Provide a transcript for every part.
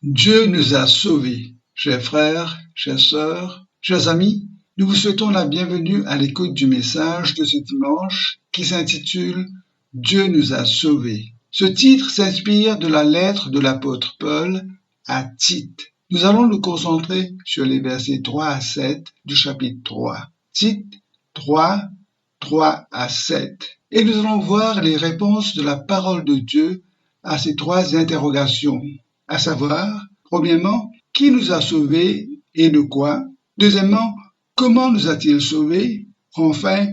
Dieu nous a sauvés. Chers frères, chères sœurs, chers amis, nous vous souhaitons la bienvenue à l'écoute du message de ce dimanche qui s'intitule « Dieu nous a sauvés ». Ce titre s'inspire de la lettre de l'apôtre Paul à Tite. Nous allons nous concentrer sur les versets 3 à 7 du chapitre 3. Tite 3, 3 à 7. Et nous allons voir les réponses de la parole de Dieu à ces trois interrogations, à savoir, premièrement, qui nous a sauvés et de quoi? Deuxièmement, comment nous a-t-il sauvés? Enfin,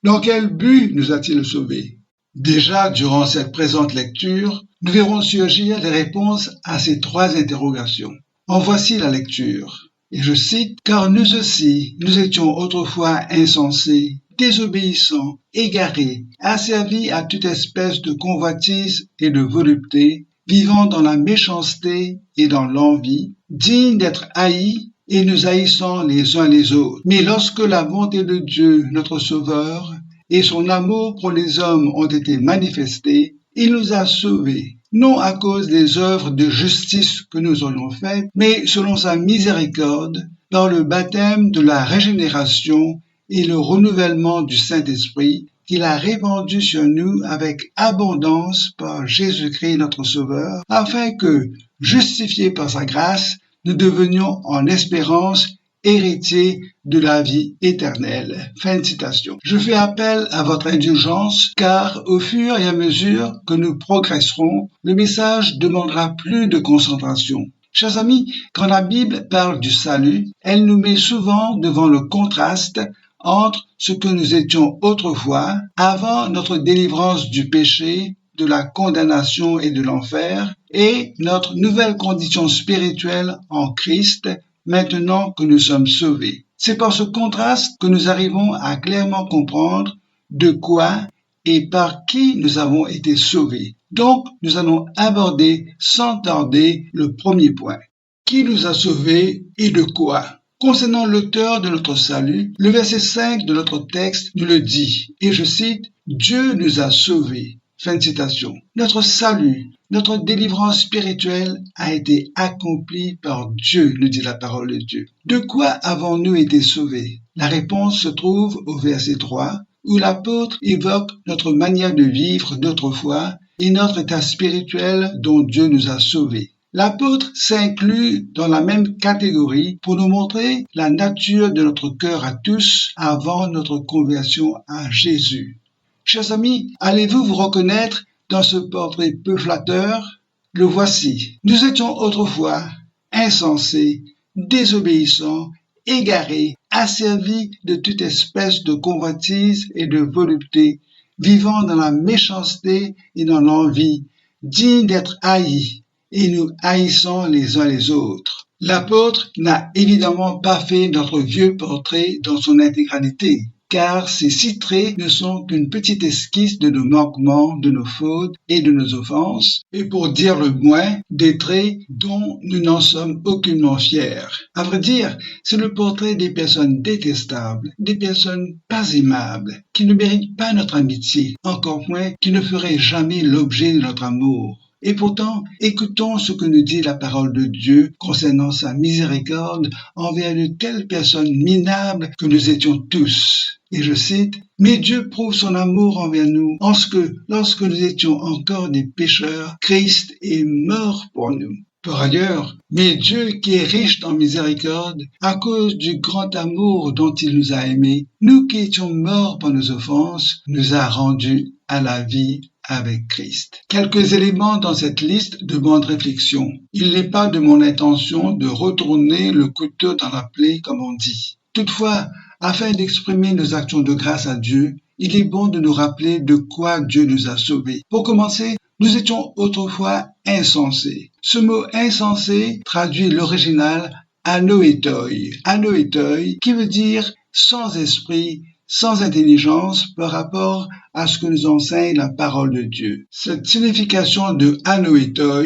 dans quel but nous a-t-il sauvés? Déjà, durant cette présente lecture, nous verrons surgir les réponses à ces trois interrogations. En voici la lecture. Et je cite, « Car nous aussi, nous étions autrefois insensés, désobéissants, égarés, asservis à toute espèce de convoitise et de volupté, vivant dans la méchanceté et dans l'envie, dignes d'être haïs et nous haïssant les uns les autres. Mais lorsque la bonté de Dieu, notre Sauveur, et son amour pour les hommes ont été manifestés, il nous a sauvés, non à cause des œuvres de justice que nous aurions faites, mais selon sa miséricorde, par le baptême de la régénération et le renouvellement du Saint-Esprit, qu'il a répandu sur nous avec abondance par Jésus-Christ notre Sauveur, afin que, justifiés par sa grâce, nous devenions en espérance héritiers de la vie éternelle. » Fin de citation. Je fais appel à votre indulgence, car au fur et à mesure que nous progresserons, le message demandera plus de concentration. Chers amis, quand la Bible parle du salut, elle nous met souvent devant le contraste entre ce que nous étions autrefois, avant notre délivrance du péché, de la condamnation et de l'enfer, et notre nouvelle condition spirituelle en Christ, maintenant que nous sommes sauvés. C'est par ce contraste que nous arrivons à clairement comprendre de quoi et par qui nous avons été sauvés. Donc, nous allons aborder sans tarder le premier point. Qui nous a sauvés et de quoi? Concernant l'auteur de notre salut, le verset 5 de notre texte nous le dit, et je cite, « Dieu nous a sauvés ». Fin de citation. Notre salut, notre délivrance spirituelle a été accomplie par Dieu, nous dit la parole de Dieu. De quoi avons-nous été sauvés? La réponse se trouve au verset 3, où l'apôtre évoque notre manière de vivre d'autrefois et notre état spirituel dont Dieu nous a sauvés. L'apôtre s'inclut dans la même catégorie pour nous montrer la nature de notre cœur à tous avant notre conversion à Jésus. Chers amis, allez-vous vous reconnaître dans ce portrait peu flatteur? Le voici. Nous étions autrefois insensés, désobéissants, égarés, asservis de toute espèce de convoitise et de volupté, vivant dans la méchanceté et dans l'envie, dignes d'être haïs, et nous haïssons les uns les autres. L'apôtre n'a évidemment pas fait notre vieux portrait dans son intégralité, car ces 6 traits ne sont qu'une petite esquisse de nos manquements, de nos fautes et de nos offenses, et pour dire le moins, des traits dont nous n'en sommes aucunement fiers. À vrai dire, c'est le portrait des personnes détestables, des personnes pas aimables, qui ne méritent pas notre amitié, encore moins qui ne feraient jamais l'objet de notre amour. Et pourtant, écoutons ce que nous dit la parole de Dieu concernant sa miséricorde envers de telles personnes minables que nous étions tous. Et je cite, « Mais Dieu prouve son amour envers nous, en ce que, lorsque nous étions encore des pécheurs, Christ est mort pour nous. » Par ailleurs, mais Dieu qui est riche en miséricorde, à cause du grand amour dont il nous a aimés, nous qui étions morts par nos offenses, nous a rendus à la vie avec Christ. Quelques éléments dans cette liste demandent réflexion. Il n'est pas de mon intention de retourner le couteau dans la plaie, comme on dit. Toutefois, afin d'exprimer nos actions de grâce à Dieu, il est bon de nous rappeler de quoi Dieu nous a sauvés. Pour commencer, nous étions autrefois insensés. Ce mot insensé traduit l'original anoétoi. Anoétoi, qui veut dire sans esprit, sans intelligence par rapport à ce que nous enseigne la parole de Dieu. Cette signification de anoétoi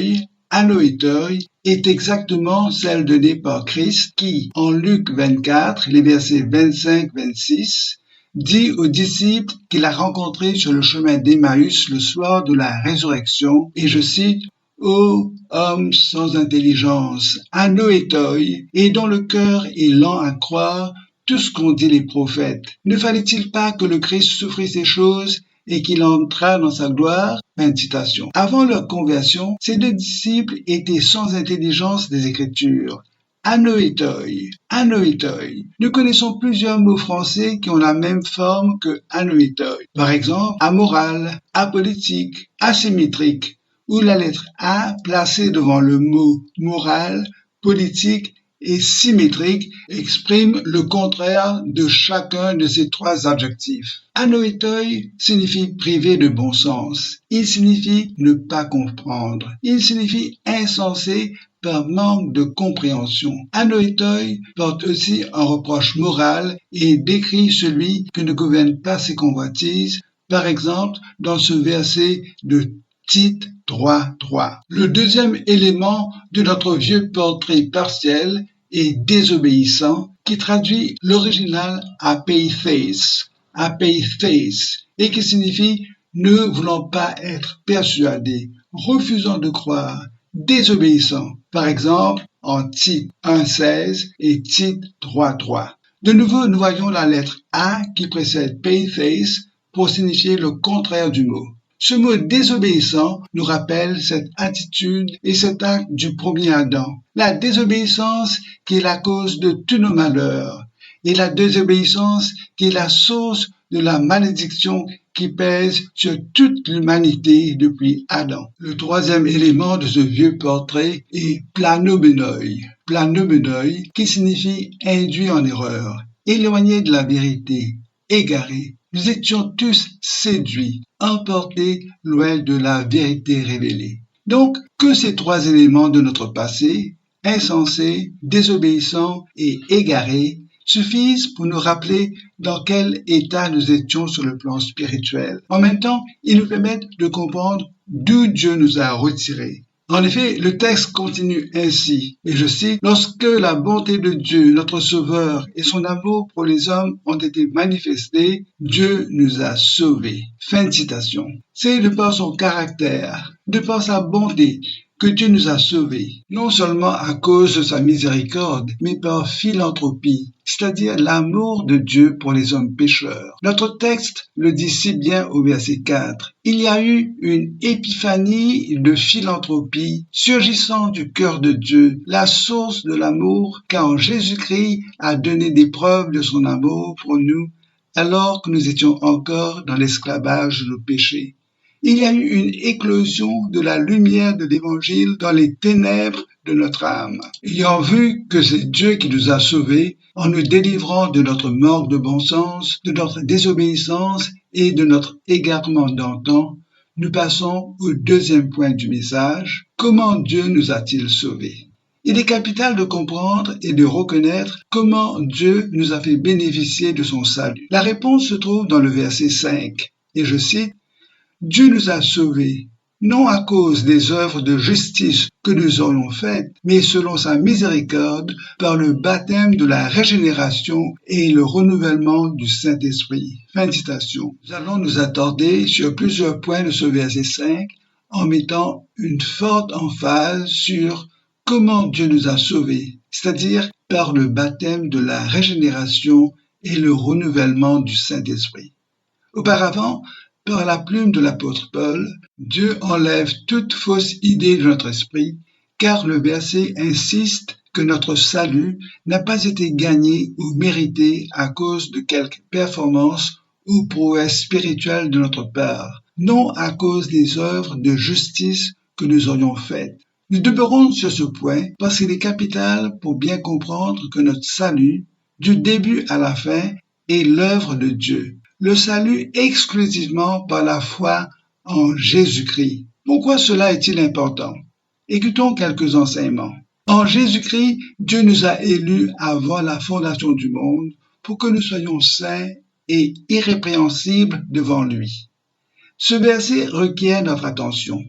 est exactement celle donnée par Christ qui, en Luc 24, les versets 25-26, dit aux disciples qu'il a rencontrés sur le chemin d'Emmaüs le soir de la résurrection, et je cite, Ô homme sans intelligence, anoétoi, et dont le cœur est lent à croire tout ce qu'ont dit les prophètes. Ne fallait-il pas que le Christ souffrit ces choses et qu'il entra dans sa gloire? Fin de citation. Avant leur conversion, ces deux disciples étaient sans intelligence des Écritures. Anoétoi. Nous connaissons plusieurs mots français qui ont la même forme que anoétoi. Par exemple, amoral, apolitique, asymétrique, où la lettre A placée devant le mot moral, politique et symétrique exprime le contraire de chacun de ces trois adjectifs. Anoétoi signifie privé de bon sens. Il signifie ne pas comprendre. Il signifie insensé par manque de compréhension. Anoétoi porte aussi un reproche moral et décrit celui qui ne gouverne pas ses convoitises, par exemple dans ce verset de Tite 3.3. Le deuxième élément de notre vieux portrait partiel est désobéissant, qui traduit l'original apeithes, et qui signifie ne voulant pas être persuadé, refusant de croire, désobéissant. Par exemple, en Tite 1.16 et Tite 3.3. De nouveau, nous voyons la lettre A qui précède peithes pour signifier le contraire du mot. Ce mot désobéissant nous rappelle cette attitude et cet acte du premier Adam. La désobéissance qui est la cause de tous nos malheurs et la désobéissance qui est la source de la malédiction qui pèse sur toute l'humanité depuis Adam. Le troisième élément de ce vieux portrait est planomenoi, qui signifie induit en erreur, éloigné de la vérité, égaré. Nous étions tous séduits, emportés loin de la vérité révélée. Donc, que ces trois éléments de notre passé, insensés, désobéissants et égarés, suffisent pour nous rappeler dans quel état nous étions sur le plan spirituel. En même temps, ils nous permettent de comprendre d'où Dieu nous a retirés. En effet, le texte continue ainsi, et je cite, « Lorsque la bonté de Dieu, notre Sauveur, et son amour pour les hommes ont été manifestés, Dieu nous a sauvés. » Fin de citation. C'est de par son caractère, de par sa bonté, que Dieu nous a sauvés, non seulement à cause de sa miséricorde, mais par philanthropie, c'est-à-dire l'amour de Dieu pour les hommes pécheurs. Notre texte le dit si bien au verset 4. Il y a eu une épiphanie de philanthropie surgissant du cœur de Dieu, la source de l'amour, car Jésus-Christ a donné des preuves de son amour pour nous, alors que nous étions encore dans l'esclavage de nos péchés. Il y a eu une éclosion de la lumière de l'Évangile dans les ténèbres de notre âme. Ayant vu que c'est Dieu qui nous a sauvés en nous délivrant de notre manque de bon sens, de notre désobéissance et de notre égarement d'antan, nous passons au deuxième point du message. Comment Dieu nous a-t-il sauvés? Il est capital de comprendre et de reconnaître comment Dieu nous a fait bénéficier de son salut. La réponse se trouve dans le verset 5, et je cite, « Dieu nous a sauvés, non à cause des œuvres de justice que nous aurions faites, mais selon sa miséricorde, par le baptême de la régénération et le renouvellement du Saint-Esprit. » Fin de citation. Nous allons nous attarder sur plusieurs points de ce verset 5 en mettant une forte emphase sur comment Dieu nous a sauvés, c'est-à-dire par le baptême de la régénération et le renouvellement du Saint-Esprit. Auparavant, par la plume de l'apôtre Paul, Dieu enlève toute fausse idée de notre esprit, car le verset insiste que notre salut n'a pas été gagné ou mérité à cause de quelque performance ou prouesse spirituelle de notre part, non à cause des œuvres de justice que nous aurions faites. Nous demeurons sur ce point parce qu'il est capital pour bien comprendre que notre salut, du début à la fin, est l'œuvre de Dieu. Le salut exclusivement par la foi en Jésus-Christ. Pourquoi cela est-il important? Écoutons quelques enseignements. En Jésus-Christ, Dieu nous a élus avant la fondation du monde pour que nous soyons saints et irrépréhensibles devant lui. Ce verset requiert notre attention.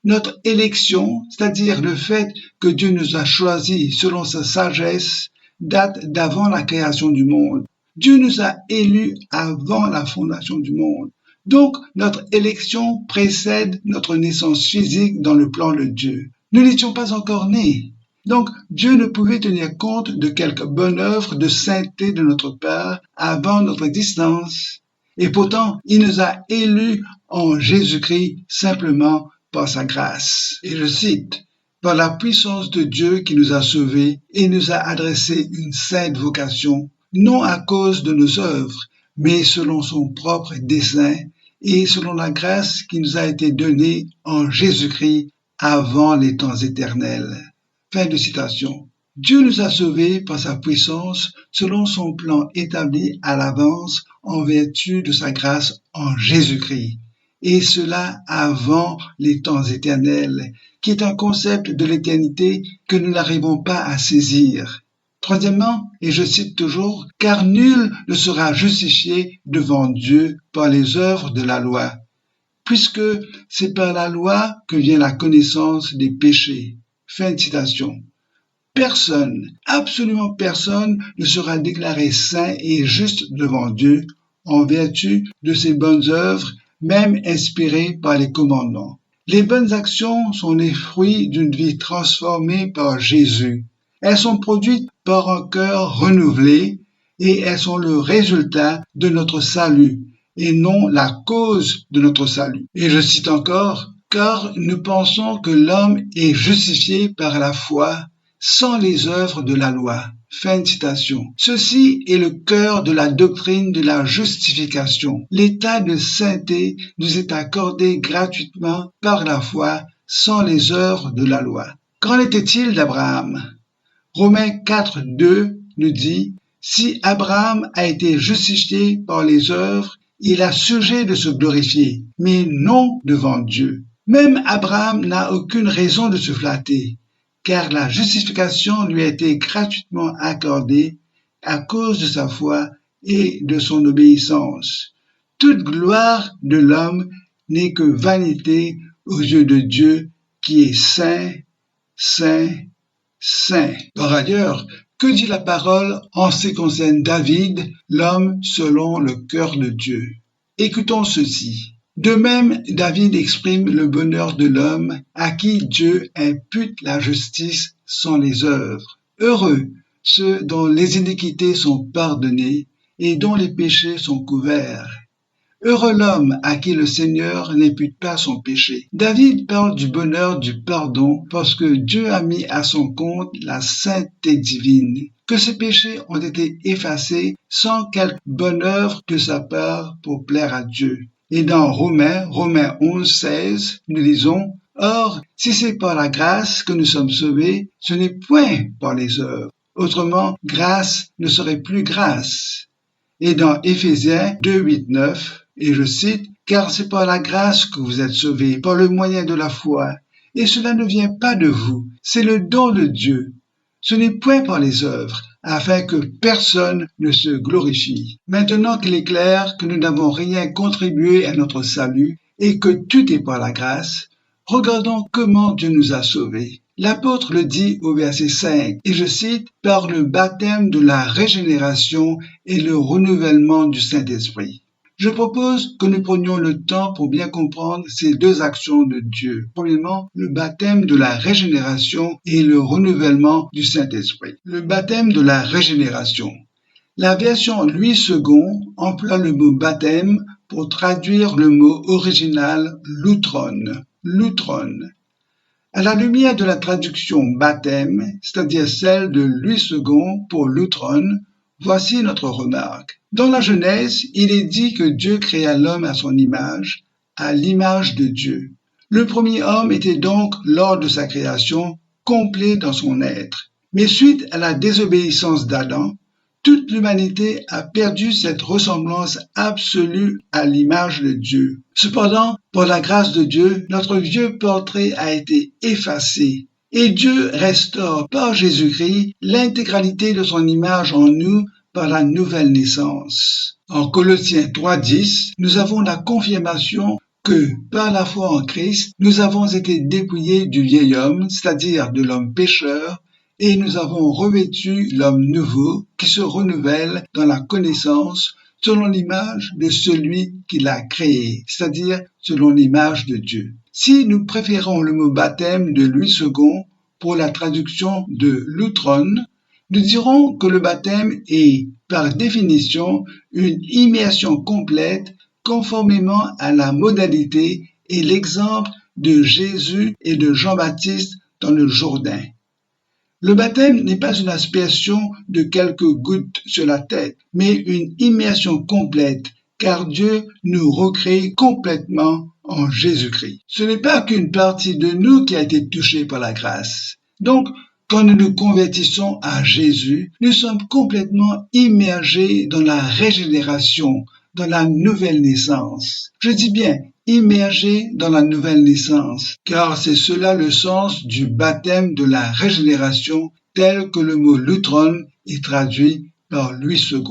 Notre élection, c'est-à-dire le fait que Dieu nous a choisis selon sa sagesse, date d'avant la création du monde. Dieu nous a élus avant la fondation du monde. Donc, notre élection précède notre naissance physique dans le plan de Dieu. Nous n'étions pas encore nés. Donc, Dieu ne pouvait tenir compte de quelque bonne œuvre de sainteté de notre part avant notre existence. Et pourtant, il nous a élus en Jésus-Christ simplement par sa grâce. Et je cite, « Par la puissance de Dieu qui nous a sauvés et nous a adressé une sainte vocation, non à cause de nos œuvres, mais selon son propre dessein et selon la grâce qui nous a été donnée en Jésus-Christ avant les temps éternels. » Fin de citation. Dieu nous a sauvés par sa puissance selon son plan établi à l'avance en vertu de sa grâce en Jésus-Christ. Et cela avant les temps éternels, qui est un concept de l'éternité que nous n'arrivons pas à saisir. Troisièmement, et je cite toujours, « Car nul ne sera justifié devant Dieu par les œuvres de la loi, puisque c'est par la loi que vient la connaissance des péchés. » Fin de citation. Personne, absolument personne, ne sera déclaré saint et juste devant Dieu en vertu de ses bonnes œuvres, même inspirées par les commandements. Les bonnes actions sont les fruits d'une vie transformée par Jésus. Elles sont produites par un cœur renouvelé et elles sont le résultat de notre salut et non la cause de notre salut. Et je cite encore, « Car nous pensons que l'homme est justifié par la foi sans les œuvres de la loi. » Fin de citation. Ceci est le cœur de la doctrine de la justification. L'état de sainteté nous est accordé gratuitement par la foi sans les œuvres de la loi. Qu'en était-il d'Abraham? Romains 4, 2 nous dit « Si Abraham a été justifié par les œuvres, il a sujet de se glorifier, mais non devant Dieu. » Même Abraham n'a aucune raison de se flatter, car la justification lui a été gratuitement accordée à cause de sa foi et de son obéissance. Toute gloire de l'homme n'est que vanité aux yeux de Dieu qui est saint, saint, saint. Par ailleurs, que dit la parole en ce qui concerne David, l'homme selon le cœur de Dieu? Écoutons ceci. De même, David exprime le bonheur de l'homme à qui Dieu impute la justice sans les œuvres. Heureux ceux dont les iniquités sont pardonnées et dont les péchés sont couverts. Heureux l'homme à qui le Seigneur n'impute pas son péché. David parle du bonheur du pardon parce que Dieu a mis à son compte la sainteté divine, que ses péchés ont été effacés sans quelque bonne œuvre de sa part pour plaire à Dieu. Et dans Romains 11, 16, nous lisons « Or, si c'est par la grâce que nous sommes sauvés, ce n'est point par les œuvres. Autrement, grâce ne serait plus grâce. » Et dans Éphésiens 2, 8, 9, et je cite, « Car c'est par la grâce que vous êtes sauvés, par le moyen de la foi. Et cela ne vient pas de vous, c'est le don de Dieu. Ce n'est point par les œuvres, afin que personne ne se glorifie. » Maintenant qu'il est clair que nous n'avons rien contribué à notre salut et que tout est par la grâce, regardons comment Dieu nous a sauvés. L'apôtre le dit au verset 5, et je cite, « Par le baptême de la régénération et le renouvellement du Saint-Esprit. » Je propose que nous prenions le temps pour bien comprendre ces deux actions de Dieu. Premièrement, le baptême de la régénération et le renouvellement du Saint-Esprit. Le baptême de la régénération. La version Louis II emploie le mot baptême pour traduire le mot original loutron. Loutron. À la lumière de la traduction baptême, c'est-à-dire celle de Louis II pour loutron, voici notre remarque. Dans la Genèse, il est dit que Dieu créa l'homme à son image, à l'image de Dieu. Le premier homme était donc, lors de sa création, complet dans son être. Mais suite à la désobéissance d'Adam, toute l'humanité a perdu cette ressemblance absolue à l'image de Dieu. Cependant, par la grâce de Dieu, notre vieux portrait a été effacé et Dieu restaure par Jésus-Christ l'intégralité de son image en nous par la nouvelle naissance. En Colossiens 3,10, nous avons la confirmation que, par la foi en Christ, nous avons été dépouillés du vieil homme, c'est-à-dire de l'homme pécheur, et nous avons revêtu l'homme nouveau qui se renouvelle dans la connaissance selon l'image de celui qui l'a créé, c'est-à-dire selon l'image de Dieu. Si nous préférons le mot baptême de Louis II pour la traduction de Lutron, nous dirons que le baptême est, par définition, une immersion complète conformément à la modalité et l'exemple de Jésus et de Jean-Baptiste dans le Jourdain. Le baptême n'est pas une aspersion de quelques gouttes sur la tête, mais une immersion complète, car Dieu nous recrée complètement en Jésus-Christ. Ce n'est pas qu'une partie de nous qui a été touchée par la grâce. Donc, quand nous nous convertissons à Jésus, nous sommes complètement immergés dans la régénération, dans la nouvelle naissance. Je dis bien immergés dans la nouvelle naissance, car c'est cela le sens du baptême de la régénération tel que le mot Lutron est traduit par Louis II.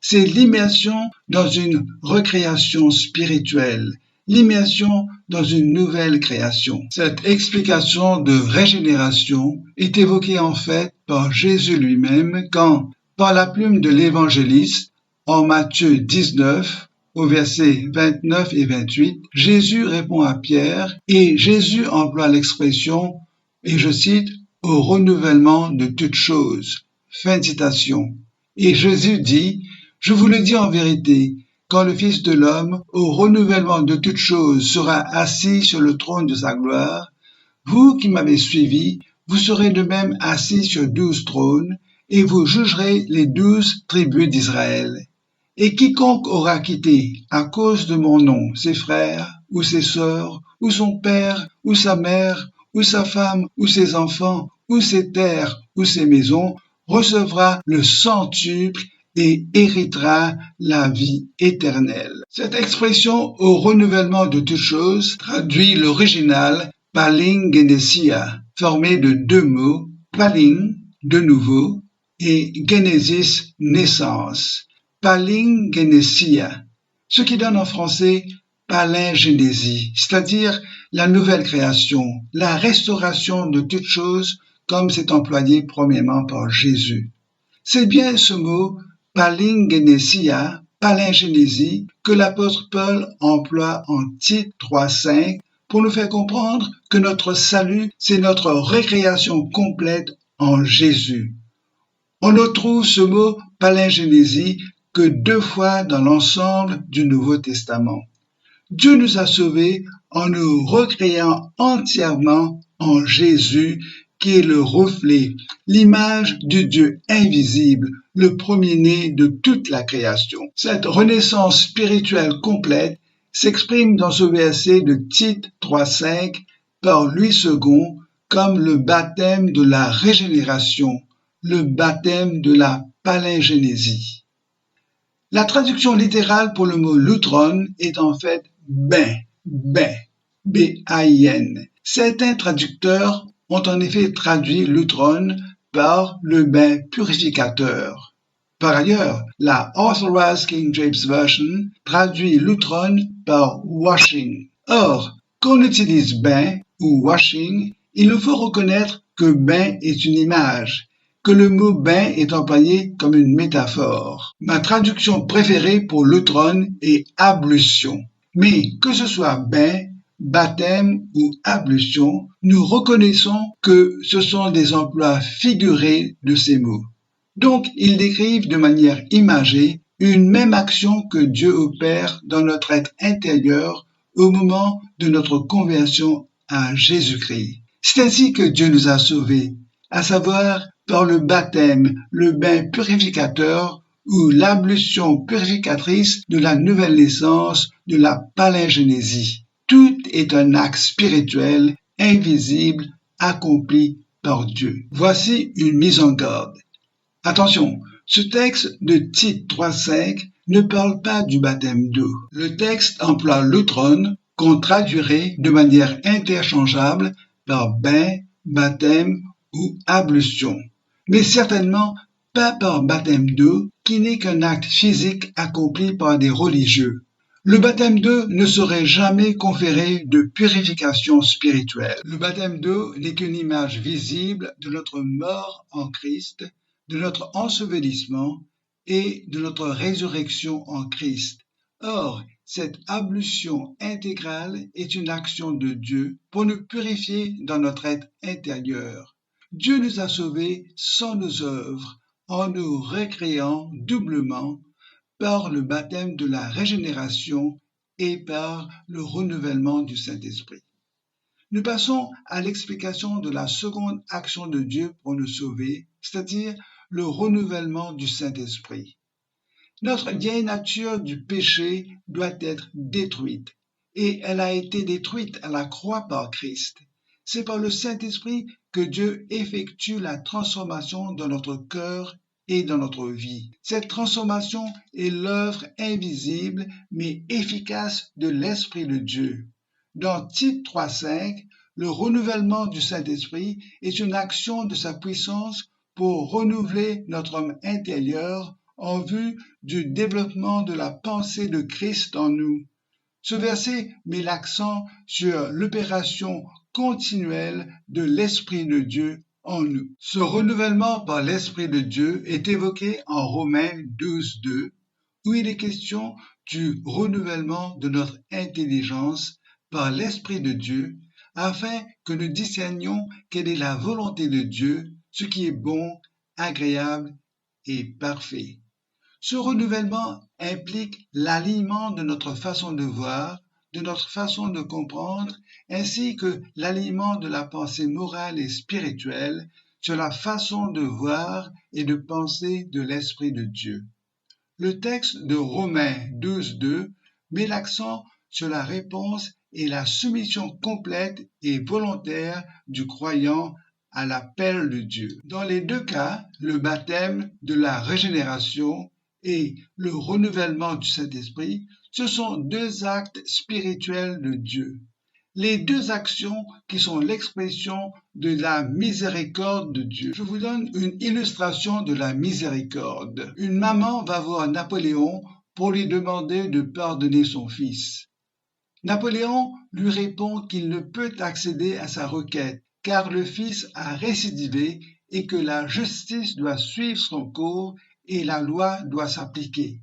C'est l'immersion dans une recréation spirituelle, l'immersion dans une nouvelle création. Cette explication de régénération est évoquée en fait par Jésus lui-même quand, par la plume de l'évangéliste, en Matthieu 19, au verset 29 et 28, Jésus répond à Pierre et Jésus emploie l'expression, et je cite, « au renouvellement de toutes choses ». Fin de citation. Et Jésus dit, « Je vous le dis en vérité, quand le Fils de l'homme, au renouvellement de toutes choses, sera assis sur le trône de sa gloire, vous qui m'avez suivi, vous serez de même assis sur 12 trônes, et vous jugerez les 12 tribus d'Israël. Et quiconque aura quitté, à cause de mon nom, ses frères, ou ses sœurs, ou son père, ou sa mère, ou sa femme, ou ses enfants, ou ses terres, ou ses maisons, recevra le centuple et héritera la vie éternelle. Cette expression au renouvellement de toutes choses traduit l'original palingenesia, formé de deux mots, paling, de nouveau, et genesis, naissance. Palingenesia, ce qui donne en français palingénésie, c'est-à-dire la nouvelle création, la restauration de toutes choses comme c'est employé premièrement par Jésus. C'est bien ce mot palingenesia, palingénésie, que l'apôtre Paul emploie en Tite 3,5 pour nous faire comprendre que notre salut, c'est notre récréation complète en Jésus. On ne trouve ce mot palingénésie que 2 fois dans l'ensemble du Nouveau Testament. Dieu nous a sauvés en nous recréant entièrement en Jésus, qui est le reflet, l'image du Dieu invisible, le premier-né de toute la création. Cette renaissance spirituelle complète s'exprime dans ce verset de Tite 3,5 par Louis II comme le baptême de la régénération, le baptême de la palingénésie. La traduction littérale pour le mot lutron est en fait bain, B-A-I-N. Certains traducteurs ont en effet traduit lutron par le bain purificateur. Par ailleurs, la Authorized King James Version traduit lutron par washing. Or, quand on utilise bain ou washing, il nous faut reconnaître que bain est une image, que le mot bain est employé comme une métaphore. Ma traduction préférée pour lutron est ablution. Mais que ce soit bain, baptême ou ablution, nous reconnaissons que ce sont des emplois figurés de ces mots. Donc, ils décrivent de manière imagée une même action que Dieu opère dans notre être intérieur au moment de notre conversion à Jésus-Christ. C'est ainsi que Dieu nous a sauvés, à savoir par le baptême, le bain purificateur ou l'ablution purificatrice de la nouvelle naissance, de la palingénésie. Tout est un acte spirituel, invisible, accompli par Dieu. Voici une mise en garde. Attention, ce texte de Tite 3,5 ne parle pas du baptême d'eau. Le texte emploie lutron, qu'on traduirait de manière interchangeable par bain, baptême ou ablution, mais certainement pas par baptême d'eau, qui n'est qu'un acte physique accompli par des religieux. Le baptême d'eau ne saurait jamais conférer de purification spirituelle. Le baptême d'eau n'est qu'une image visible de notre mort en Christ, de notre ensevelissement et de notre résurrection en Christ. Or, cette ablution intégrale est une action de Dieu pour nous purifier dans notre être intérieur. Dieu nous a sauvés sans nos œuvres, en nous recréant doublement par le baptême de la régénération et par le renouvellement du Saint-Esprit. Nous passons à l'explication de la seconde action de Dieu pour nous sauver, c'est-à-dire le renouvellement du Saint-Esprit. Notre vieille nature du péché doit être détruite, et elle a été détruite à la croix par Christ. C'est par le Saint-Esprit que Dieu effectue la transformation dans notre cœur et dans notre vie. Cette transformation est l'œuvre invisible mais efficace de l'Esprit de Dieu. Dans Tite 3,5, le renouvellement du Saint-Esprit est une action de sa puissance pour renouveler notre homme intérieur en vue du développement de la pensée de Christ en nous. Ce verset met l'accent sur l'opération continuelle de l'Esprit de Dieu en nous. Ce renouvellement par l'Esprit de Dieu est évoqué en Romains 12,2, où il est question du renouvellement de notre intelligence par l'Esprit de Dieu, afin que nous discernions quelle est la volonté de Dieu, ce qui est bon, agréable et parfait. Ce renouvellement implique l'alignement de notre façon de voir, de notre façon de comprendre, ainsi que l'alignement de la pensée morale et spirituelle sur la façon de voir et de penser de l'Esprit de Dieu. Le texte de Romains 12,2 met l'accent sur la réponse et la soumission complète et volontaire du croyant à l'appel de Dieu. Dans les deux cas, le baptême de la régénération et le renouvellement du Saint-Esprit, ce sont deux actes spirituels de Dieu. Les deux actions qui sont l'expression de la miséricorde de Dieu. Je vous donne une illustration de la miséricorde. Une maman va voir Napoléon pour lui demander de pardonner son fils. Napoléon lui répond qu'il ne peut accéder à sa requête car le fils a récidivé et que la justice doit suivre son cours et la loi doit s'appliquer.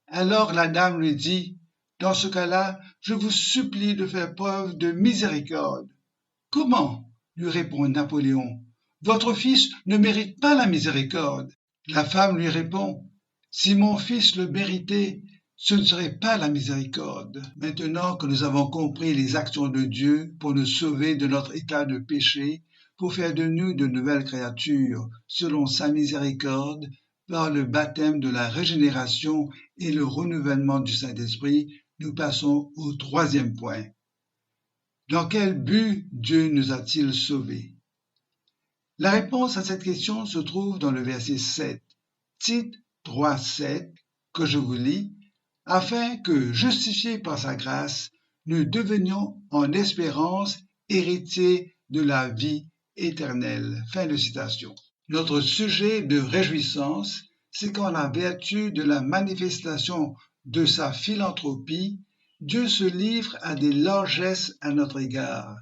Alors la dame lui dit, « Dans ce cas-là, je vous supplie de faire preuve de miséricorde. » « Comment ?» lui répond Napoléon. « Votre fils ne mérite pas la miséricorde. » La femme lui répond, « Si mon fils le méritait, ce ne serait pas la miséricorde. » Maintenant que nous avons compris les actions de Dieu pour nous sauver de notre état de péché, pour faire de nous de nouvelles créatures, selon sa miséricorde, par le baptême de la régénération et le renouvellement du Saint-Esprit, nous passons au troisième point. Dans quel but Dieu nous a-t-il sauvés? La réponse à cette question se trouve dans le verset 7, Tite 3,7, que je vous lis, « Afin que, justifiés par sa grâce, nous devenions en espérance héritiers de la vie éternelle. » Fin de citation. Notre sujet de réjouissance, c'est qu'en la vertu de la manifestation de sa philanthropie, Dieu se livre à des largesses à notre égard.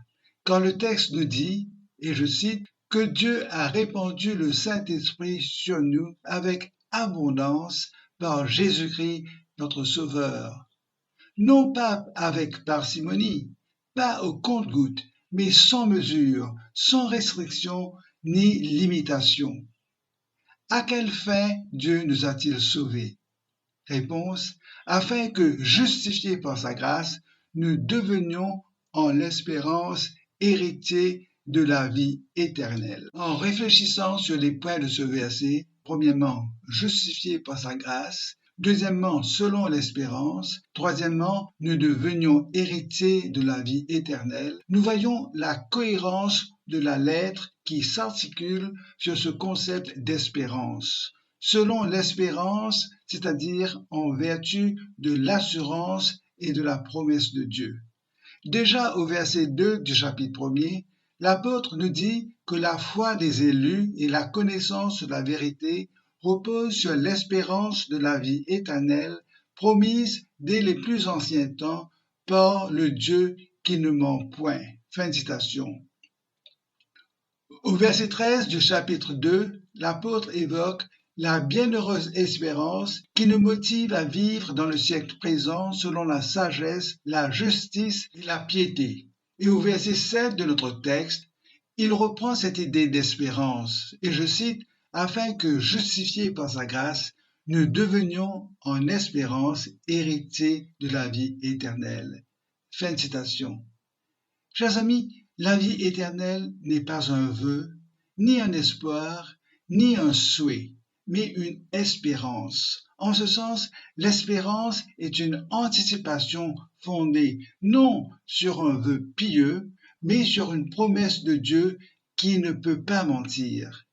Quand le texte nous dit, et je cite, « que Dieu a répandu le Saint-Esprit sur nous avec abondance par Jésus-Christ notre Sauveur. » Non pas avec parcimonie, pas au compte-gouttes, mais sans mesure, sans restriction ni limitation. À quelle fin Dieu nous a-t-il sauvés? Réponse, afin que, justifiés par sa grâce, nous devenions en l'espérance héritiers de la vie éternelle. En réfléchissant sur les points de ce verset, premièrement, justifiés par sa grâce, deuxièmement, selon l'espérance, troisièmement, nous devenions héritiers de la vie éternelle, nous voyons la cohérence de la lettre qui s'articule sur ce concept d'espérance. Selon l'espérance, c'est-à-dire en vertu de l'assurance et de la promesse de Dieu. Déjà au verset 2 du chapitre 1er, l'apôtre nous dit que la foi des élus et la connaissance de la vérité reposent sur l'espérance de la vie éternelle promise dès les plus anciens temps par le Dieu qui ne ment point. Fin de citation. Au verset 13 du chapitre 2, l'apôtre évoque la bienheureuse espérance qui nous motive à vivre dans le siècle présent selon la sagesse, la justice et la piété. Et au verset 7 de notre texte, il reprend cette idée d'espérance, et je cite, « Afin que, justifiés par sa grâce, nous devenions en espérance héritiers de la vie éternelle. » Fin de citation. Chers amis, la vie éternelle n'est pas un vœu, ni un espoir, ni un souhait, mais une espérance. En ce sens, l'espérance est une anticipation fondée non sur un vœu pieux, mais sur une promesse de Dieu qui ne peut pas mentir.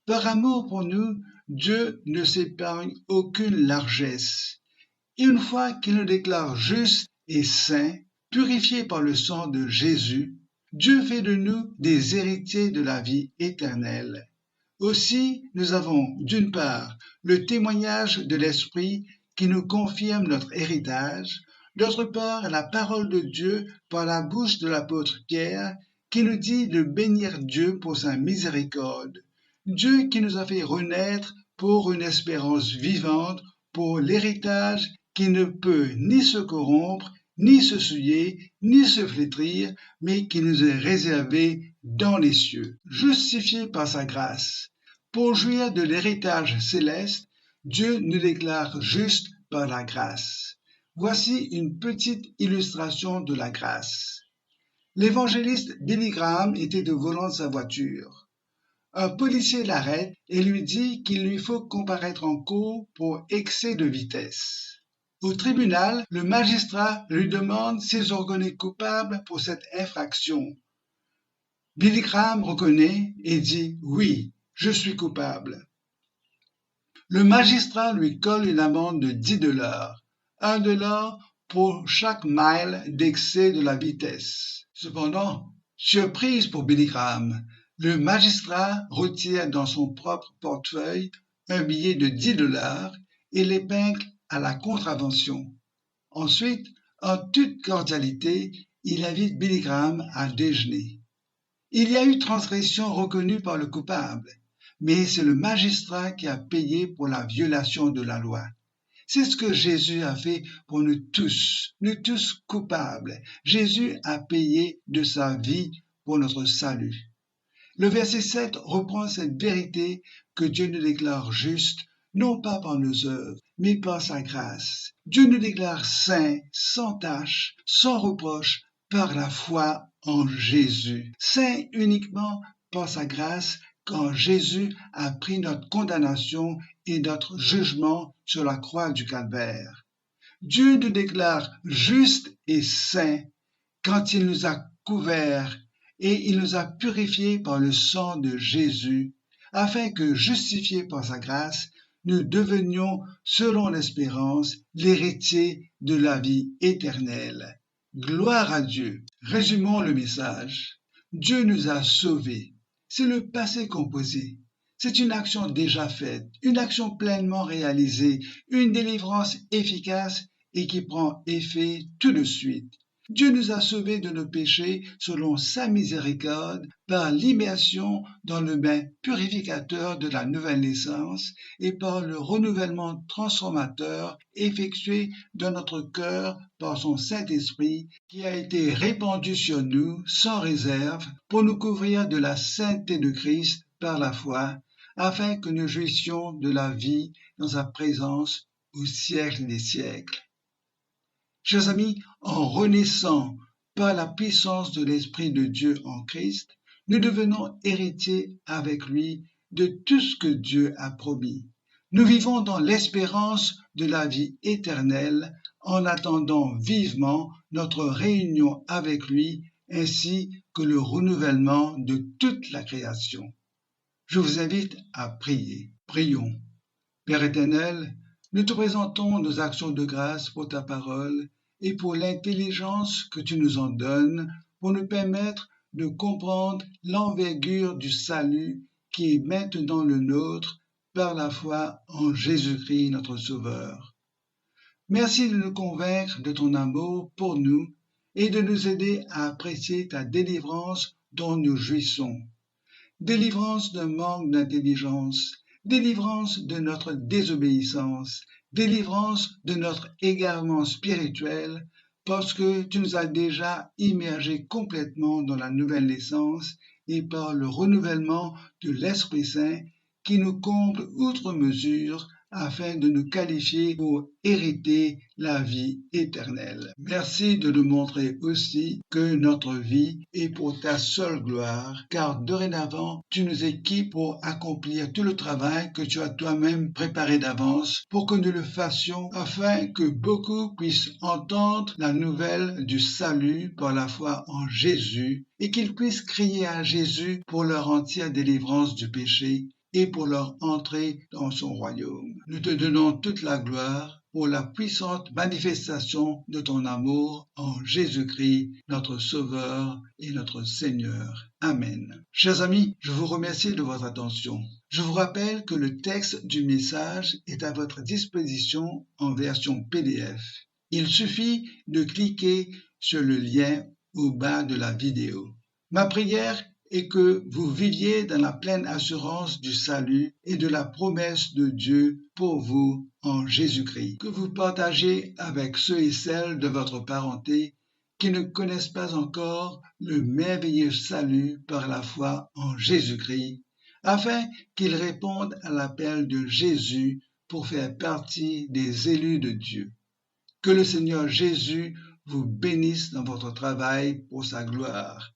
Par amour pour nous, Dieu ne s'épargne aucune largesse. Et une fois qu'il nous déclare justes et saints, purifiés par le sang de Jésus, Dieu fait de nous des héritiers de la vie éternelle. Aussi, nous avons d'une part le témoignage de l'Esprit qui nous confirme notre héritage, d'autre part la parole de Dieu par la bouche de l'apôtre Pierre qui nous dit de bénir Dieu pour sa miséricorde, Dieu qui nous a fait renaître pour une espérance vivante, pour l'héritage qui ne peut ni se corrompre, ni se souiller, ni se flétrir, mais qui nous est réservé dans les cieux, justifié par sa grâce. Pour jouir de l'héritage céleste, Dieu nous déclare juste par la grâce. Voici une petite illustration de la grâce. L'évangéliste Billy Graham était au volant de sa voiture. Un policier l'arrête et lui dit qu'il lui faut comparaître en cour pour excès de vitesse. Au tribunal, le magistrat lui demande s'il se reconnaît coupable pour cette infraction. Billy Graham reconnaît et dit « Oui, je suis coupable ». Le magistrat lui colle une amende de $10, $1 pour chaque mile d'excès de la vitesse. Cependant, surprise pour Billy Graham, le magistrat retire dans son propre portefeuille un billet de $10 et l'épingle à la contravention. Ensuite, en toute cordialité, il invite Billy Graham à déjeuner. Il y a eu transgression reconnue par le coupable, mais c'est le magistrat qui a payé pour la violation de la loi. C'est ce que Jésus a fait pour nous tous coupables. Jésus a payé de sa vie pour notre salut. Le verset 7 reprend cette vérité que Dieu nous déclare juste, non pas par nos œuvres, mais par sa grâce. Dieu nous déclare saints, sans tache, sans reproche, par la foi en Jésus. Saints uniquement par sa grâce, quand Jésus a pris notre condamnation et notre jugement sur la croix du Calvaire. Dieu nous déclare justes et saints quand il nous a couverts et il nous a purifiés par le sang de Jésus, afin que, justifiés par sa grâce, nous devenions, selon l'espérance, l'héritier de la vie éternelle. Gloire à Dieu. Résumons le message. Dieu nous a sauvés. C'est le passé composé. C'est une action déjà faite, une action pleinement réalisée, une délivrance efficace et qui prend effet tout de suite. Dieu nous a sauvés de nos péchés selon sa miséricorde par l'immersion dans le bain purificateur de la nouvelle naissance et par le renouvellement transformateur effectué dans notre cœur par son Saint-Esprit qui a été répandu sur nous sans réserve pour nous couvrir de la sainteté de Christ par la foi, afin que nous jouissions de la vie dans sa présence au siècle des siècles. Chers amis, en renaissant par la puissance de l'Esprit de Dieu en Christ, nous devenons héritiers avec lui de tout ce que Dieu a promis. Nous vivons dans l'espérance de la vie éternelle en attendant vivement notre réunion avec lui ainsi que le renouvellement de toute la création. Je vous invite à prier. Prions. Père éternel, nous te présentons nos actions de grâce pour ta parole et pour l'intelligence que tu nous en donnes pour nous permettre de comprendre l'envergure du salut qui est maintenant le nôtre par la foi en Jésus-Christ notre Sauveur. Merci de nous convaincre de ton amour pour nous et de nous aider à apprécier ta délivrance dont nous jouissons. Délivrance d'un manque d'intelligence, délivrance de notre désobéissance, délivrance de notre égarement spirituel, parce que tu nous as déjà immergés complètement dans la nouvelle naissance et par le renouvellement de l'Esprit Saint qui nous comble outre mesure afin de nous qualifier pour hériter la vie éternelle. Merci de nous montrer aussi que notre vie est pour ta seule gloire, car dorénavant, tu nous équipes pour accomplir tout le travail que tu as toi-même préparé d'avance pour que nous le fassions afin que beaucoup puissent entendre la nouvelle du salut par la foi en Jésus et qu'ils puissent crier à Jésus pour leur entière délivrance du péché et pour leur entrée dans son royaume. Nous te donnons toute la gloire pour la puissante manifestation de ton amour en Jésus-Christ, notre Sauveur et notre Seigneur. Amen. Chers amis, je vous remercie de votre attention. Je vous rappelle que le texte du message est à votre disposition en version PDF. Il suffit de cliquer sur le lien au bas de la vidéo. Ma prière est que vous viviez dans la pleine assurance du salut et de la promesse de Dieu pour vous en Jésus-Christ, que vous partagez avec ceux et celles de votre parenté qui ne connaissent pas encore le merveilleux salut par la foi en Jésus-Christ, afin qu'ils répondent à l'appel de Jésus pour faire partie des élus de Dieu. Que le Seigneur Jésus vous bénisse dans votre travail pour sa gloire.